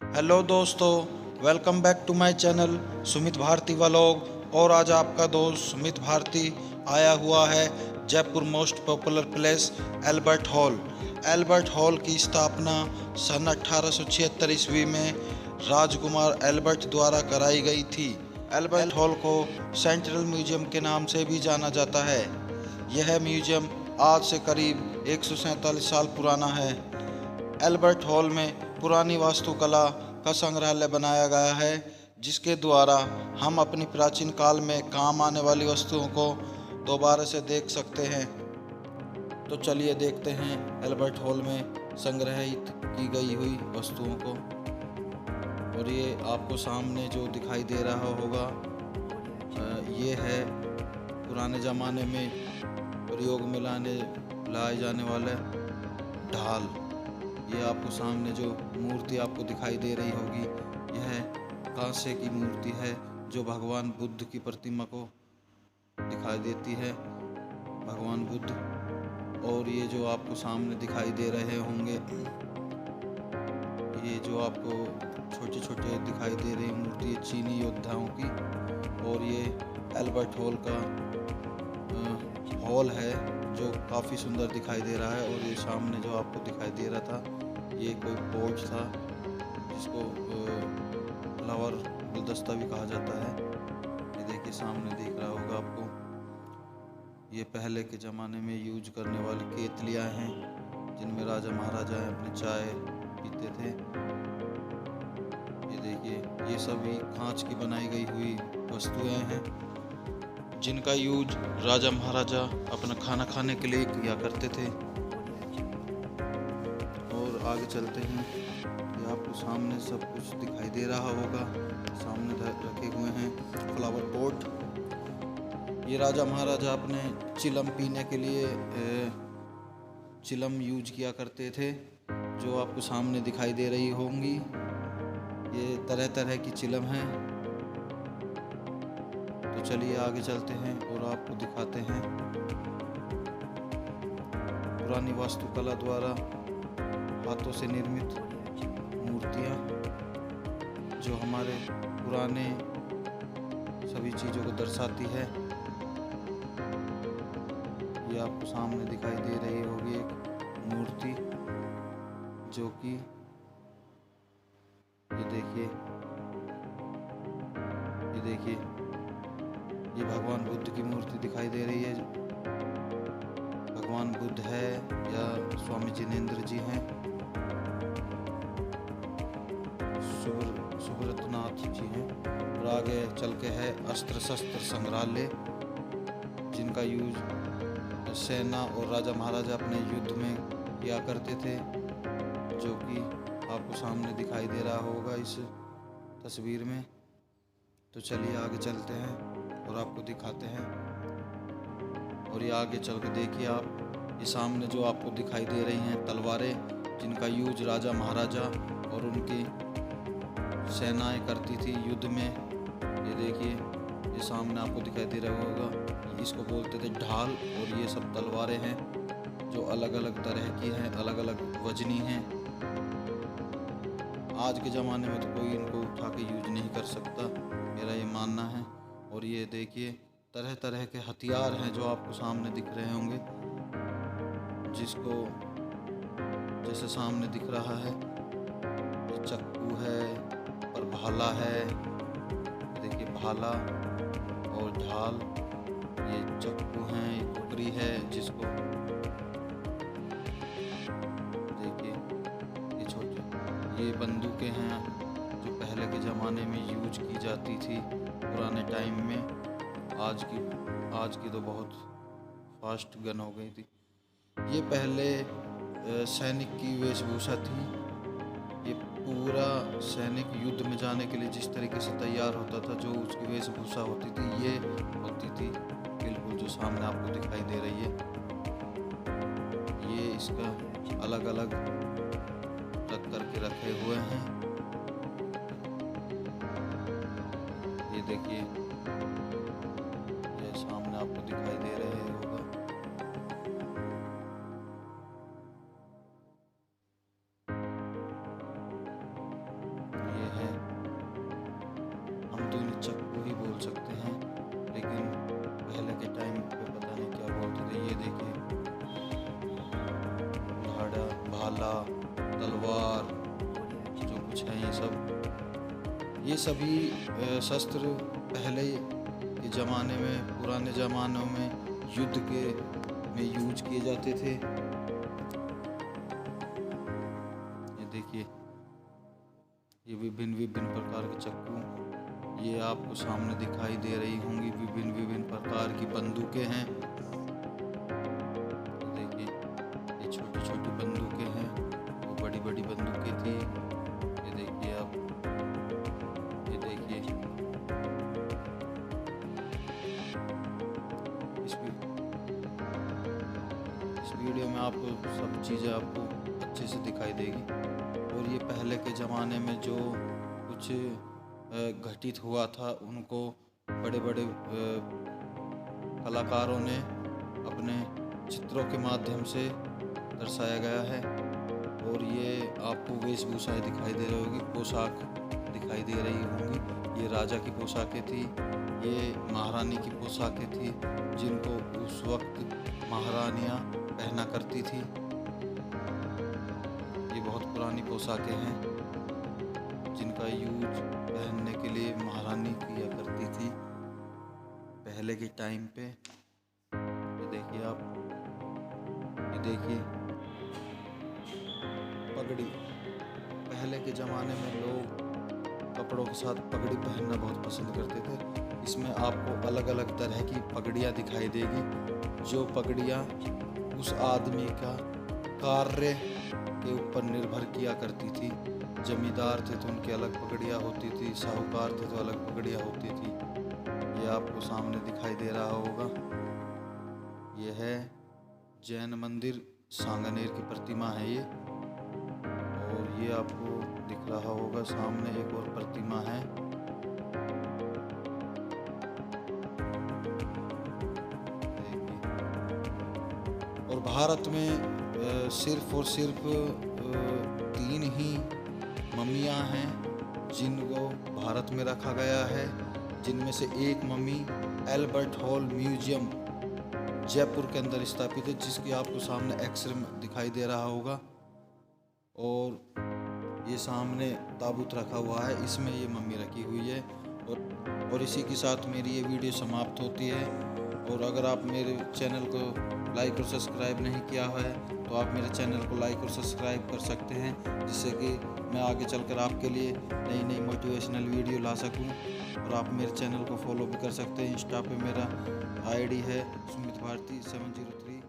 Hello दोस्तों, welcome back to my channel Sumit Bharti vlog. और आज आपका दोस्त सुमित भारती आया हुआ है Jaipur most popular place Albert Hall. Albert Hall की स्थापना सन 1876 ईस्वी में राजकुमार एल्बर्ट द्वारा कराई गई थी। एल्बर्ट हॉल को सेंट्रल म्यूजियम के नाम से भी जाना जाता है। यह म्यूजियम आज से करीब 147 साल पुराना है। एल्बर्ट हॉल में पुरानी वास्तुकला का संग्रहालय बनाया गया है, जिसके द्वारा हम अपनी प्राचीन काल में काम आने वाली वस्तुओं को दोबारा से देख सकते हैं। तो चलिए देखते हैं एल्बर्ट हॉल में संग्रहित की गई हुई वस्तुओं को। और ये आपको सामने जो दिखाई दे रहा होगा, ये है पुराने ज़माने में प्रयोग में लाए जाने वाले ढाल। ये आपको सामने जो मूर्ति आपको दिखाई दे रही होगी, यह कांसे की मूर्ति है जो भगवान बुद्ध की प्रतिमा को दिखाई देती है, भगवान बुद्ध। और ये जो आपको सामने दिखाई दे रहे होंगे, ये जो आपको छोटे छोटे दिखाई दे रही मूर्ति चीनी योद्धाओं की। और ये एल्बर्ट हॉल का हॉल है जो काफ़ी सुंदर दिखाई दे रहा है। और ये सामने जो आपको दिखाई दे रहा था, ये कोई पोर्च था जिसको फ्लावर गुलदस्ता भी कहा जाता है। ये देखिए सामने दिख रहा होगा आपको, ये पहले के ज़माने में यूज करने वाली केतलियाँ हैं जिनमें राजा महाराजा अपनी चाय पीते थे। ये देखिए, ये सभी कांच की बनाई गई हुई वस्तुएं हैं जिनका यूज राजा महाराजा अपना खाना खाने के लिए किया करते थे। और आगे चलते हैं, ये आपको सामने सब कुछ दिखाई दे रहा होगा। सामने रखे हुए हैं फ्लावर पॉट। ये राजा महाराजा अपने चिलम पीने के लिए चिलम यूज किया करते थे, जो आपको सामने दिखाई दे रही होंगी। ये तरह तरह की चिलम हैं। तो चलिए आगे चलते हैं और आपको दिखाते हैं पुरानी वास्तुकला द्वारा हाथों से निर्मित मूर्तियाँ, जो हमारे पुराने सभी चीज़ों को दर्शाती है। ये आपको सामने दिखाई दे रही होगी एक मूर्ति, जो कि ये देखिए, ये भगवान बुद्ध की मूर्ति दिखाई दे रही है। भगवान बुद्ध है या स्वामी जिनेंद्र जी हैं, सुब्रतनाथ जी हैं। और आगे चल के है अस्त्र शस्त्र संग्रहालय, जिनका यूज सेना और राजा महाराजा अपने युद्ध में किया करते थे, जो कि आपको सामने दिखाई दे रहा होगा इस तस्वीर में। तो चलिए आगे चलते हैं और आपको दिखाते हैं। और ये आगे चल के देखिए आप, ये सामने जो आपको दिखाई दे रही हैं तलवारें, जिनका यूज राजा महाराजा और उनकी सेनाएं करती थी युद्ध में। ये देखिए, ये सामने आपको दिखाई दे रहा होगा, इसको बोलते थे ढाल। और ये सब तलवारें हैं जो अलग अलग तरह की हैं, अलग अलग वजनी हैं। आज के ज़माने में तो कोई इनको उठा के यूज नहीं कर सकता, मेरा ये मानना है। और ये देखिए तरह तरह के हथियार हैं जो आपको सामने दिख रहे होंगे, जिसको जैसे सामने दिख रहा है, ये चक्कू है और भाला है। देखिए भाला और ढाल, ये चक्कू हैं, ये कुकरी है, जिसको देखिए ये छोटे, ये बंदूकें हैं जो पहले के ज़माने में यूज की जाती थी पुराने टाइम में। आज की तो बहुत फास्ट गन हो गई थी। ये पहले सैनिक की वेशभूषा थी। ये पूरा सैनिक युद्ध में जाने के लिए जिस तरीके से तैयार होता था, जो उसकी वेशभूषा होती थी, ये होती थी बिल्कुल जो सामने आपको दिखाई दे रही है। ये इसका अलग अलग रख करके रखे हुए हैं। ये देखिए, ये सामने आपको दिखाई दे रहे होगा। भाला, तलवार, जो कुछ है ये सभी शस्त्र पहले के ज़माने में, पुराने ज़मानों में युद्ध में यूज किए जाते थे। ये देखिए, ये विभिन्न प्रकार के चाकू ये आपको सामने दिखाई दे रही होंगी। विभिन्न प्रकार की बंदूकें हैं। देखिए, ये छोटी छोटी बंदूकें हैं, वो बड़ी बड़ी बंदूकें थी। ये देखिए आप, ये देखिए इस वीडियो में आपको सब चीज़ें आपको अच्छे से दिखाई देगी। और ये पहले के ज़माने में जो कुछ घटित हुआ था, उनको बड़े बड़े कलाकारों ने अपने चित्रों के माध्यम से दर्शाया गया है। और ये आपको वेशभूषाएँ दिखाई दे रही होगी, पोशाक दिखाई दे रही होंगी। ये राजा की पोशाकें थी, ये महारानी की पोशाकें थी, जिनको उस वक्त महारानियाँ पहना करती थी। ये बहुत पुरानी पोशाकें हैं जिनका यूज पहनने के लिए महारानी किया करती थी पहले के टाइम पे। ये देखिए आप, ये देखिए पगड़ी। पहले के ज़माने में लोग कपड़ों के साथ पगड़ी पहनना बहुत पसंद करते थे। इसमें आपको अलग अलग तरह की पगड़ियाँ दिखाई देगी, जो पगड़ियाँ उस आदमी का कार्य के ऊपर निर्भर किया करती थी। जमींदार थे तो उनकी अलग पगड़ियाँ होती थी, साहूकार थे तो अलग पगड़ियाँ होती थी। ये आपको सामने दिखाई दे रहा होगा, ये है जैन मंदिर सांगानेर की प्रतिमा है ये। और ये आपको दिख रहा होगा सामने एक और प्रतिमा है। और भारत में सिर्फ और सिर्फ 3 ही मम्मियाँ हैं जिनको भारत में रखा गया है, जिनमें से एक mummy Albert hall museum Jaipur के अंदर स्थापित है, जिसकी आपको सामने एक्स-रे दिखाई दे रहा होगा। और ये सामने ताबूत रखा हुआ है, इसमें ये मम्मी रखी हुई है। और इसी के साथ मेरी ये वीडियो समाप्त होती है। और अगर आप मेरे चैनल को लाइक और सब्सक्राइब नहीं किया है तो आप मेरे चैनल को लाइक और सब्सक्राइब कर सकते हैं, जिससे कि मैं आगे चलकर आपके लिए नई नई मोटिवेशनल वीडियो ला सकूं। और आप मेरे चैनल को फॉलो भी कर सकते हैं। इंस्टा पे मेरा आईडी है सुमित भारती 703।